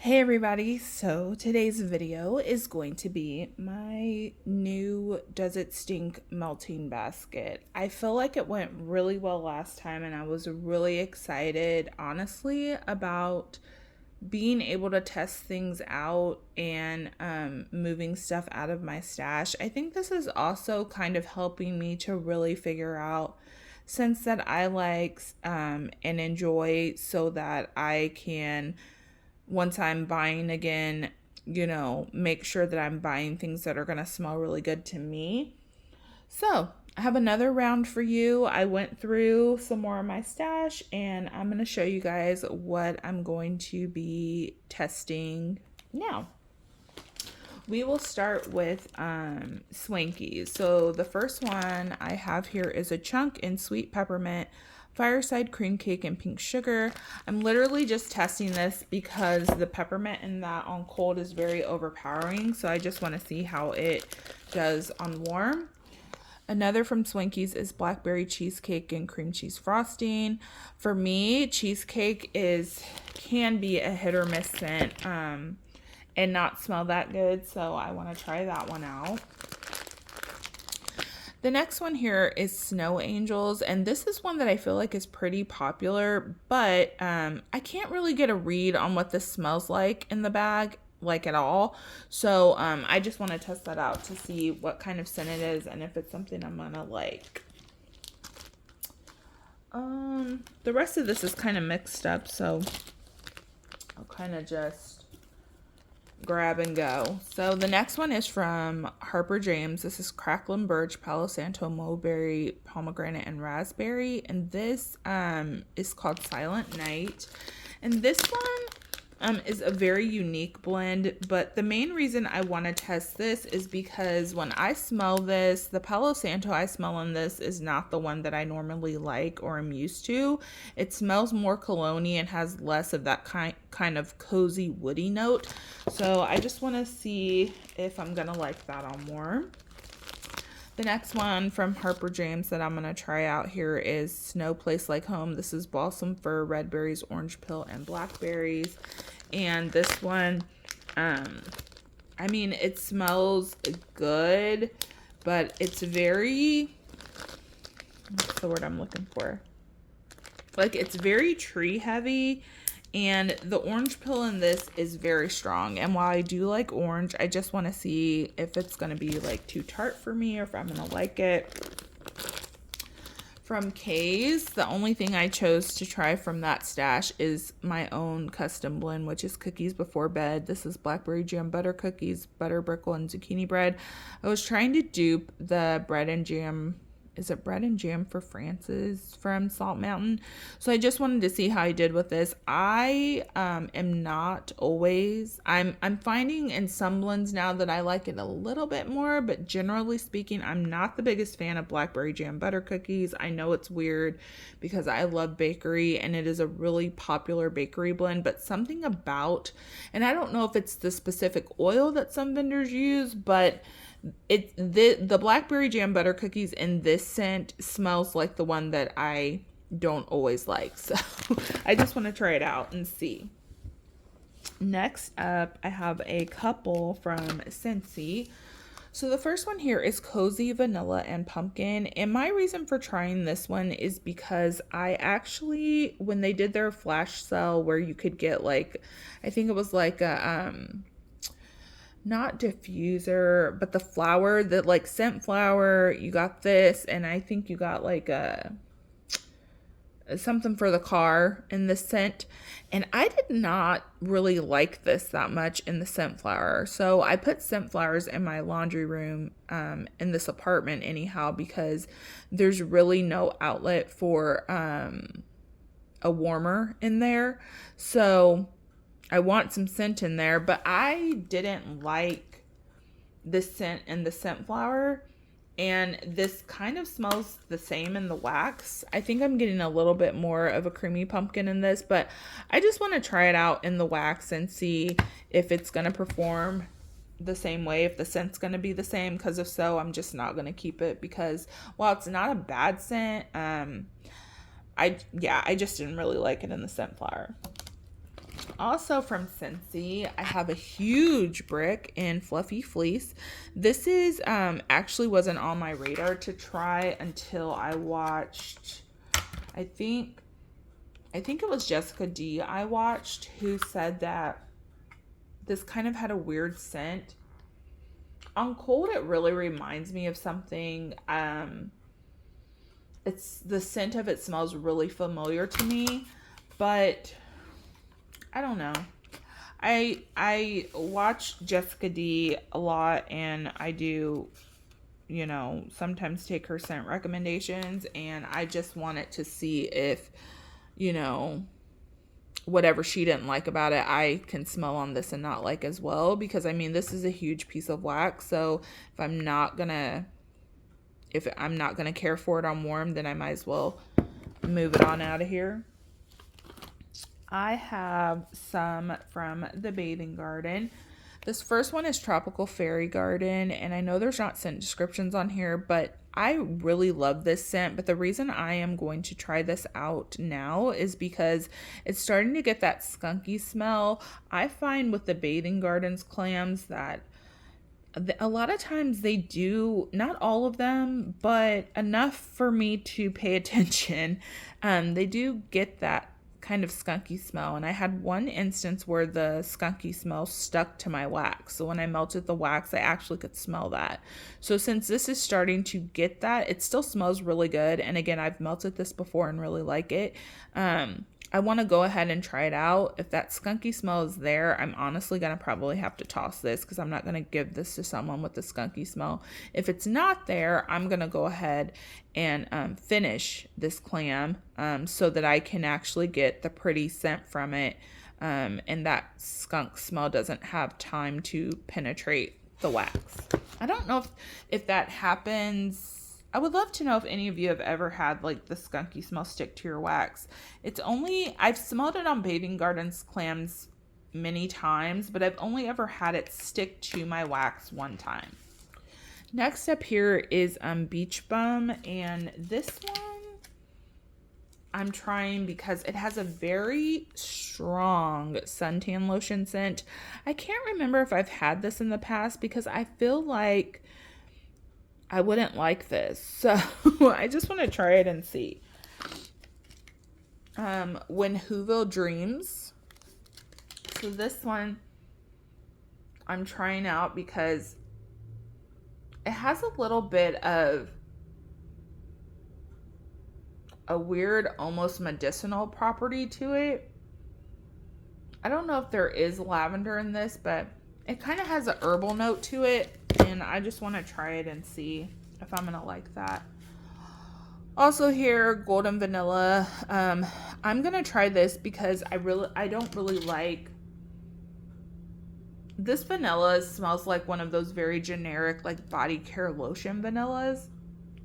Hey everybody, so today's video is going to be my new Does It Stink melting basket. I feel like it went really well last time and I was really excited, honestly, about being able to test things out and moving stuff out of my stash. I think this is also kind of helping me to really figure out scents that I like and enjoy so that I can, once I'm buying again, make sure that I'm buying things that are going to smell really good to me. So, I have another round for you. I went through some more of my stash and I'm going to show you guys what I'm going to be testing now. We will start with Swankies. So the first one I have here is a chunk in sweet peppermint, fireside cream cake, and pink sugar. I'm literally just testing this because the peppermint in that on cold is very overpowering. So I just want to see how it does on warm. Another from Swankies is blackberry cheesecake and cream cheese frosting. For me, cheesecake can be a hit or miss scent and not smell that good, so I want to try that one out. The next one here is Snow Angels, and this is one that I feel like is pretty popular, but I can't really get a read on what this smells like in the bag, like at all. So I just want to test that out to see what kind of scent it is and if it's something I'm gonna like. The rest of this is kind of mixed up, so I'll kind of just grab and go. So the next one is from Harper James. This is Cracklin' Birch, Palo Santo, Mulberry, Pomegranate, and Raspberry. And this is called Silent Night. And this one is a very unique blend, but the main reason I want to test this is because when I smell this, the Palo Santo I smell in this is not the one that I normally like or am used to. It smells more cologne-y and has less of that kind of cozy woody note. So I just want to see if I'm gonna like that on warm. The next one from Harper James that I'm going to try out here is Snow Place Like Home. This is balsam fir, red berries, orange peel, and blackberries. And this one, it smells good, but it's very, what's the word I'm looking for? Like, it's very tree heavy. And the orange peel in this is very strong. And while I do like orange, I just want to see if it's going to be like too tart for me or if I'm going to like it. From Kay's, the only thing I chose to try from that stash is my own custom blend, which is Cookies Before Bed. This is blackberry jam butter cookies, butter brickle, and zucchini bread. I was trying to dupe the bread and jam. Is it Bread and Jam for Francis from Salt Mountain? So I just wanted to see how I did with this. I am not always, I'm finding in some blends now that I like it a little bit more, but generally speaking, I'm not the biggest fan of blackberry jam butter cookies. I know it's weird because I love bakery and it is a really popular bakery blend, but something about, and I don't know if it's the specific oil that some vendors use, but the blackberry jam butter cookies in this scent smells like the one that I don't always like. So I just want to try it out and see. Next up, I have a couple from Scentsy. So the first one here is Cozy Vanilla and Pumpkin. And my reason for trying this one is because I actually, when they did their flash sale where you could get like, I think it was like a, not diffuser, but the flower, the like scent flower, you got this, and I think you got like a something for the car in the scent, and I did not really like this that much in the scent flower. So I put scent flowers in my laundry room in this apartment anyhow, because there's really no outlet for a warmer in there. So I want some scent in there, but I didn't like the scent in the scent flower, and this kind of smells the same in the wax. I think I'm getting a little bit more of a creamy pumpkin in this, but I just want to try it out in the wax and see if it's going to perform the same way, if the scent's going to be the same, because if so, I'm just not going to keep it, because while it's not a bad scent, I just didn't really like it in the scent flower. Also from Scentsy, I have a huge brick in Fluffy Fleece. This is actually wasn't on my radar to try until I watched, I think it was Jessica D I watched, who said that this kind of had a weird scent. On cold, it really reminds me of something. It's the scent of it smells really familiar to me, but I don't know. I watch Jessica D a lot, and I do, sometimes take her scent recommendations, and I just wanted to see if, whatever she didn't like about it, I can smell on this and not like as well. Because I mean, this is a huge piece of wax. So if I'm not gonna care for it on warm, then I might as well move it on out of here. I have some from the Bathing Garden. This first one is Tropical Fairy Garden, and I know there's not scent descriptions on here, but I really love this scent. But the reason I am going to try this out now is because it's starting to get that skunky smell. I find with the Bathing Gardens clams that a lot of times they do, not all of them, but enough for me to pay attention. They do get that kind of skunky smell, and I had one instance where the skunky smell stuck to my wax. So when I melted the wax, I actually could smell that. So since this is starting to get that, it still smells really good. And again, I've melted this before and really like it. I want to go ahead and try it out. If that skunky smell is there, I'm honestly going to probably have to toss this, because I'm not going to give this to someone with the skunky smell. If it's not there, I'm going to go ahead and finish this clam so that I can actually get the pretty scent from it, and that skunk smell doesn't have time to penetrate the wax. I don't know if that happens. I would love to know if any of you have ever had like the skunky smell stick to your wax. I've smelled it on Bathing Gardens clams many times, but I've only ever had it stick to my wax one time. Next up here is Beach Bum, and this one I'm trying because it has a very strong suntan lotion scent. I can't remember if I've had this in the past, because I feel like I wouldn't like this. So I just want to try it and see. When Whoville Dreams. So this one I'm trying out because it has a little bit of a weird, almost medicinal property to it. I don't know if there is lavender in this, but it kind of has a herbal note to it, and I just want to try it and see if I'm gonna like that. Also here, Golden Vanilla. I'm gonna try this because I don't really like this vanilla. Smells like one of those very generic like body care lotion vanillas,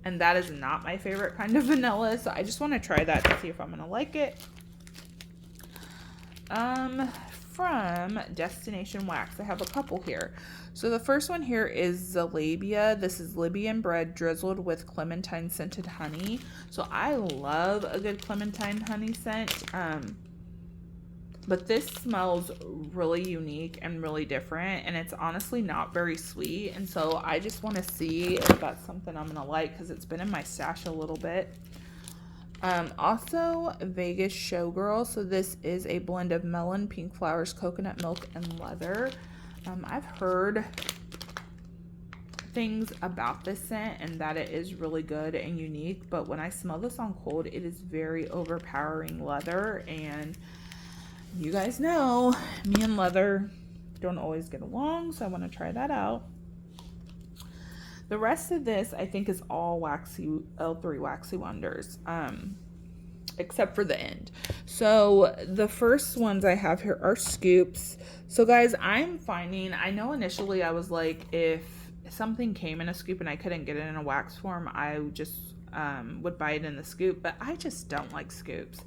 and that is not my favorite kind of vanilla, so I just want to try that to see if I'm gonna like it. From Destination Wax, I have a couple here. So the first one here is Zalabia. This is Libyan bread drizzled with clementine scented honey. So I love a good clementine honey scent. But this smells really unique and really different, and it's honestly not very sweet. And so I just want to see if that's something I'm gonna like, because it's been in my stash a little bit. Also Vegas Showgirl. So this is a blend of melon, pink flowers, coconut milk, and leather. I've heard things about this scent and that it is really good and unique, but when I smell this on cold, it is very overpowering leather, and you guys know me and leather don't always get along, so I want to try that out. The rest of this I think is all waxy L3 Waxy Wonders, except for the end. So the first ones I have here are scoops. So guys, I'm finding, I know initially I was like, if something came in a scoop and I couldn't get it in a wax form, I just would buy it in the scoop, but I just don't like scoops.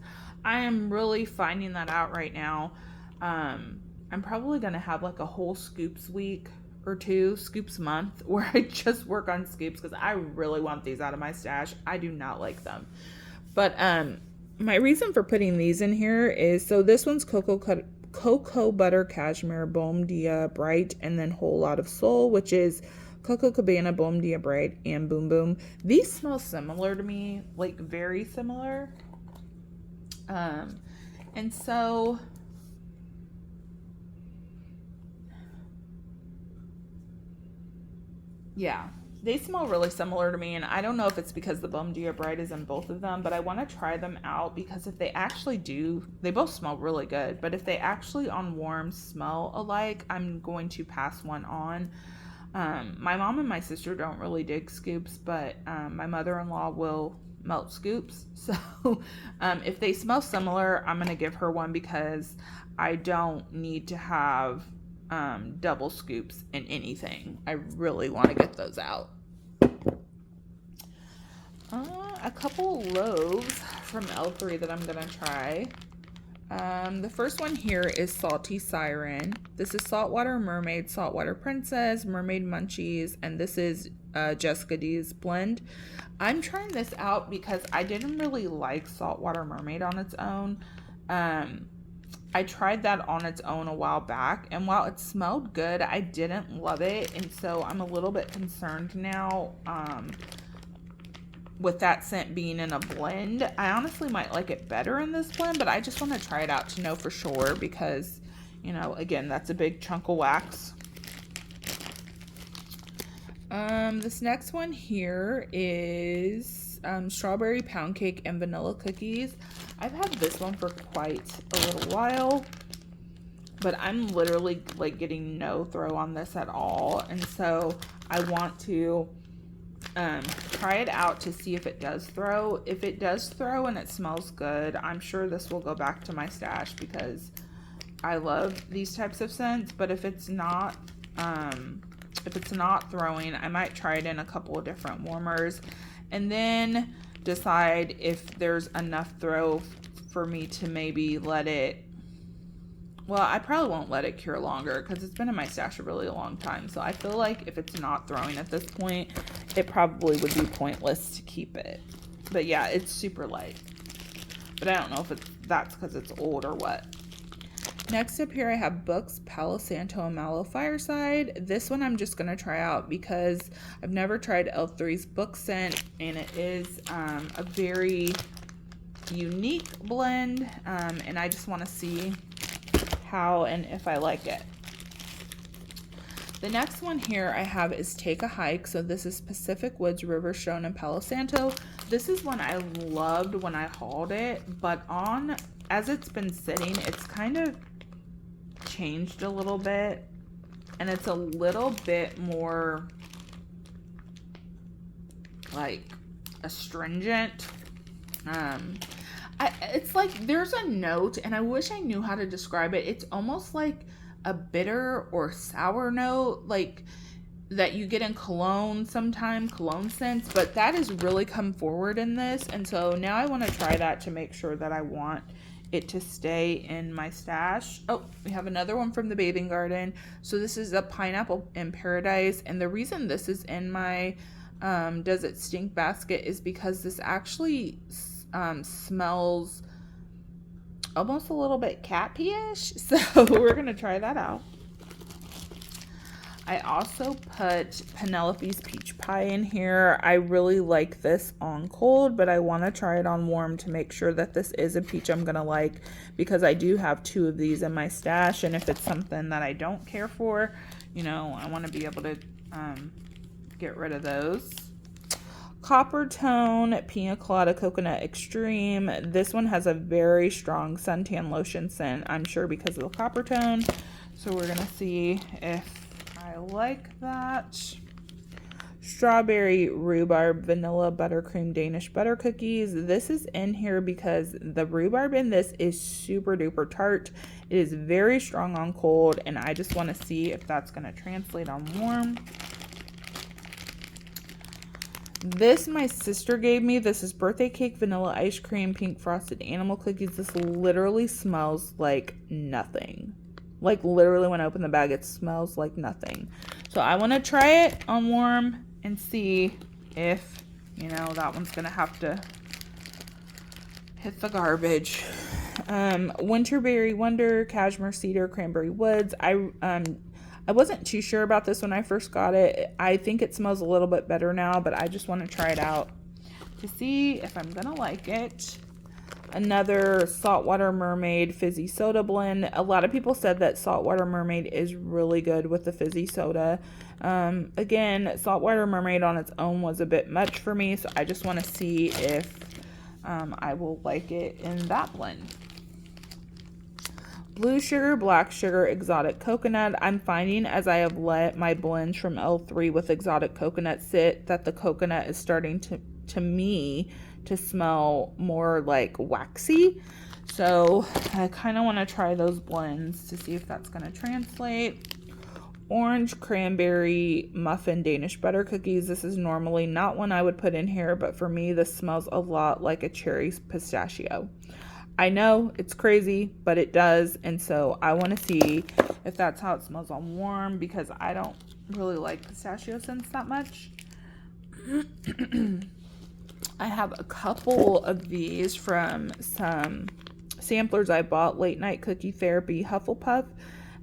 I am really finding that out right now. I'm probably gonna have like a whole scoops week or two, scoops month, where I just work on scoops, because I really want these out of my stash. I do not like them. But my reason for putting these in here is, so this one's Cocoa Butter Cashmere Bom Dia Bright, and then Whole Lot of Soul, which is Coco Cabana Bom Dia Bright and Boom Boom. These smell similar to me, like very similar. And so yeah, they smell really similar to me, and I don't know if it's because the Bom Dia Bright is in both of them, but I want to try them out because if they actually do, they both smell really good, but if they actually on warm smell alike, I'm going to pass one on. My mom and my sister don't really dig scoops, but my mother-in-law will melt scoops. So if they smell similar, I'm going to give her one because I don't need to have double scoops in anything. I really want to get those out. A couple loaves from L3 that I'm going to try. The first one here is Salty Siren. This is Saltwater Mermaid, Saltwater Princess, Mermaid Munchies, and this is Jessica D's blend. I'm trying this out because I didn't really like Saltwater Mermaid on its own. I tried that on its own a while back, and while it smelled good, I didn't love it, and so I'm a little bit concerned now with that scent being in a blend. I honestly might like it better in this blend, but I just want to try it out to know for sure because, you know, again, that's a big chunk of wax. This next one here is Strawberry Pound Cake and Vanilla Cookies. I've had this one for quite a little while, but I'm literally like getting no throw on this at all, and so I want to try it out to see if it does throw. If it does throw and it smells good, I'm sure this will go back to my stash because I love these types of scents. But if it's not throwing, I might try it in a couple of different warmers and then decide if there's enough throw for me to maybe let it. Well, I probably won't let it cure longer because it's been in my stash a really long time. So I feel like if it's not throwing at this point, it probably would be pointless to keep it. But yeah, it's super light. But I don't know if that's because it's old or what. Next up here I have Books Palo Santo and Mallow Fireside. This one I'm just going to try out because I've never tried L3's book scent, and it is a very unique blend, and I just want to see how and if I like it. The next one here I have is Take a Hike. So this is Pacific Woods, Riverstone, and Palo Santo. This is one I loved when I hauled it, but as it's been sitting, it's kind of changed a little bit, and it's a little bit more like astringent. It's like there's a note, and I wish I knew how to describe it. It's almost like a bitter or sour note, like that you get in cologne sometimes, cologne scents, but that has really come forward in this. And so now I want to try that to make sure that I want it to stay in my stash. Oh, we have another one from the Bathing Garden. So this is a Pineapple in Paradise, and the reason this is in my Does It Stink basket is because this actually smells almost a little bit cat pee-ish, so we're gonna try that out. I also put Penelope's Peach Pie in here. I really like this on cold, but I want to try it on warm to make sure that this is a peach I'm gonna like, because I do have 2 of these in my stash, and if it's something that I don't care for, you know, I want to be able to get rid of those. Copper Tone Pina Colada Coconut Extreme. This one has a very strong suntan lotion scent, I'm sure because of the copper tone. So we're gonna see if I like that. Strawberry Rhubarb Vanilla Buttercream Danish Butter Cookies. This is in here because the rhubarb in this is super duper tart. It is very strong on cold, and I just want to see if that's going to translate on warm. This my sister gave me. This is Birthday Cake Vanilla Ice Cream Pink Frosted Animal Cookies. This literally smells like nothing. Like literally when I open the bag, it smells like nothing. So I want to try it on warm and see if, you know, that one's going to have to hit the garbage. Winterberry Wonder, Cashmere Cedar, Cranberry Woods. I wasn't too sure about this when I first got it. I think it smells a little bit better now, but I just want to try it out to see if I'm gonna like it. Another Saltwater Mermaid Fizzy Soda blend. A lot of people said that Saltwater Mermaid is really good with the fizzy soda. Again, Saltwater Mermaid on its own was a bit much for me, so I just want to see if I will like it in that blend. Blue Sugar, Black Sugar, Exotic Coconut. I'm finding as I have let my blends from L3 with Exotic Coconut sit that the coconut is starting to me to smell more like waxy. So I kind of want to try those blends to see if that's going to translate. Orange Cranberry Muffin Danish Butter Cookies. This is normally not one I would put in here, but for me this smells a lot like a cherry pistachio. I know it's crazy, but it does, and so I want to see if that's how it smells on warm, because I don't really like pistachio scents that much. I have a couple of these from some samplers I bought. Late Night Cookie Therapy Hufflepuff.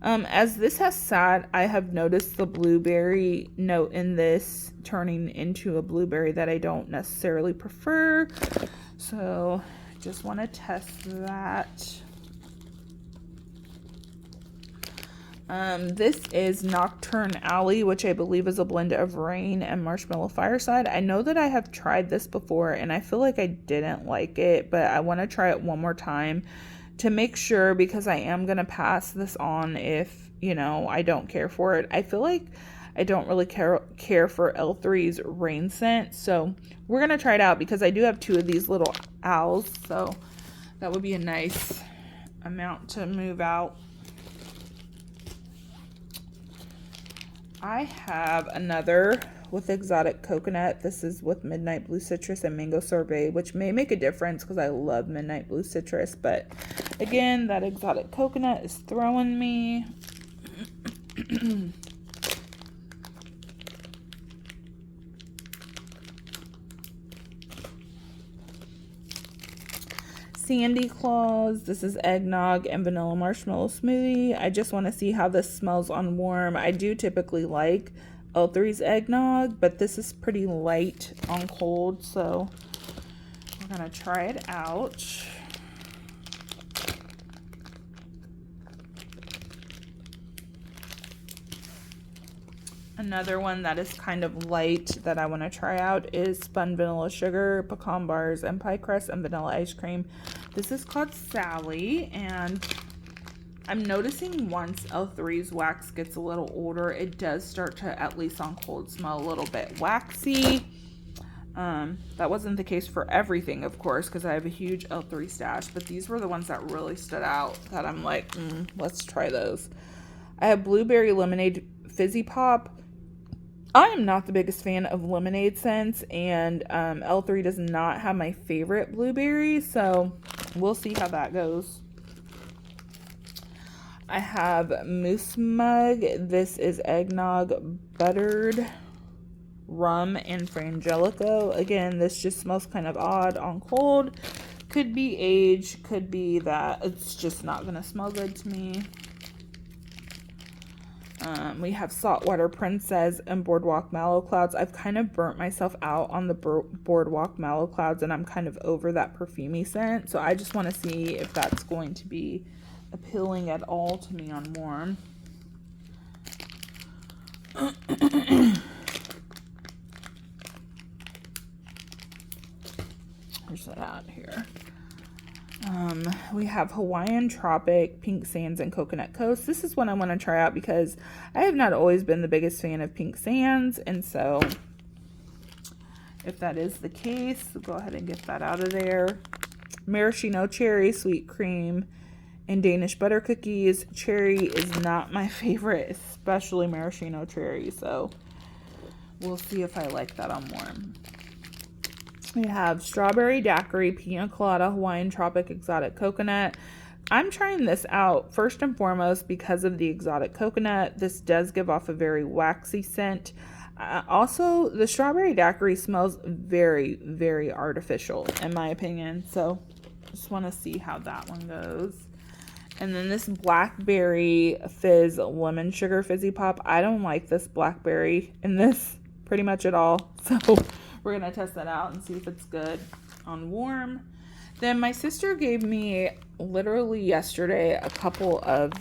As this has sat, I have noticed the blueberry note in this turning into a blueberry that I don't necessarily prefer. So just want to test that. This is Nocturne Alley, which I believe is a blend of Rain and Marshmallow Fireside. I know that I have tried this before and I feel like I didn't like it, but I want to try it one more time to make sure, because I am going to pass this on if, you know, I don't care for it. I feel like I don't really care for L3's rain scent, so we're going to try it out because I do have 2 of these little owls, so that would be a nice amount to move out. I have another with Exotic Coconut. This is with Midnight Blue Citrus and Mango Sorbet, which may make a difference because I love Midnight Blue Citrus, but again, that Exotic Coconut is throwing me. Sandy Claus. This is Eggnog and Vanilla Marshmallow Smoothie. I just want to see how this smells on warm. I do typically like L3's Eggnog, but this is pretty light on cold, so we're going to try it out. Another one that is kind of light that I want to try out is Spun Vanilla Sugar, Pecan Bars, and Pie Crust, and Vanilla Ice Cream. This is called Sally, and I'm noticing once L3's wax gets a little older, it does start to, at least on cold, smell a little bit waxy. That wasn't the case for everything, of course, because I have a huge L3 stash, but these were the ones that really stood out that I'm like, let's try those. I have Blueberry Lemonade Fizzy Pop. I am not the biggest fan of lemonade scents, and L3 does not have my favorite blueberry, so we'll see how that goes. I have Moose Mug. This is Eggnog, Buttered Rum, and Frangelico. Again, this just smells kind of odd on cold. Could be age, could be that it's just not going to smell good to me. We have Saltwater Princess and Boardwalk Mallow Clouds. I've kind of burnt myself out on the Boardwalk Mallow Clouds, and I'm kind of over that perfumey scent. So I just want to see if that's going to be appealing at all to me on warm. Where's that out here? We have Hawaiian Tropic, Pink Sands, and Coconut Coast. This is one I want to try out because I have not always been the biggest fan of Pink Sands, and so if that is the case, go ahead and get that out of there. Maraschino Cherry, Sweet Cream, and Danish Butter Cookies. Cherry is not my favorite, especially maraschino cherry, so we'll see if I like that on warm. We have Strawberry Daiquiri, Pina Colada, Hawaiian Tropic, Exotic Coconut. I'm trying this out first and foremost because of the Exotic Coconut. This does give off a very waxy scent. Also, the Strawberry Daiquiri smells very, very artificial in my opinion. So Just want to see how that one goes. And then this Blackberry Fizz Lemon Sugar Fizzy Pop. I don't like this blackberry in this pretty much at all. So we're going to test that out and see if it's good on warm. Then my sister gave me literally yesterday a couple of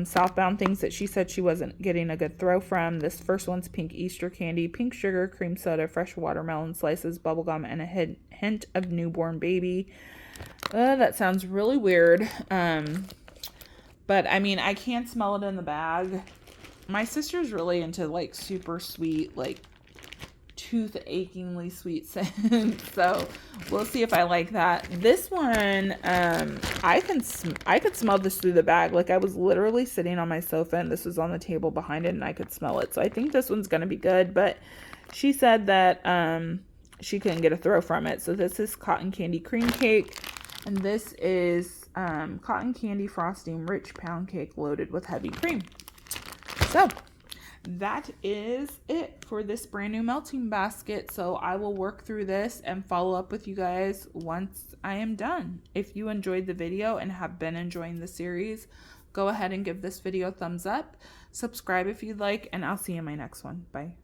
Southbound things that she said she wasn't getting a good throw from. This first one's pink Easter candy, pink sugar, cream soda, fresh watermelon slices, bubblegum, and a hint of newborn baby. That sounds really weird. But I mean, I can smell it in the bag. My sister's really into like super sweet, like tooth achingly sweet scent. So we'll see if I like that. This one, I could smell this through the bag. Like I was literally sitting on my sofa and this was on the table behind it and I could smell it. So I think this one's gonna be good. But she said that she couldn't get a throw from it. So this is cotton candy cream cake, and this is cotton candy frosting rich pound cake loaded with heavy cream. So that is it for this brand new melting basket. So I will work through this and follow up with you guys once I am done. If you enjoyed the video and have been enjoying the series, go ahead and give this video a thumbs up. Subscribe if you'd like, and I'll see you in my next one. Bye.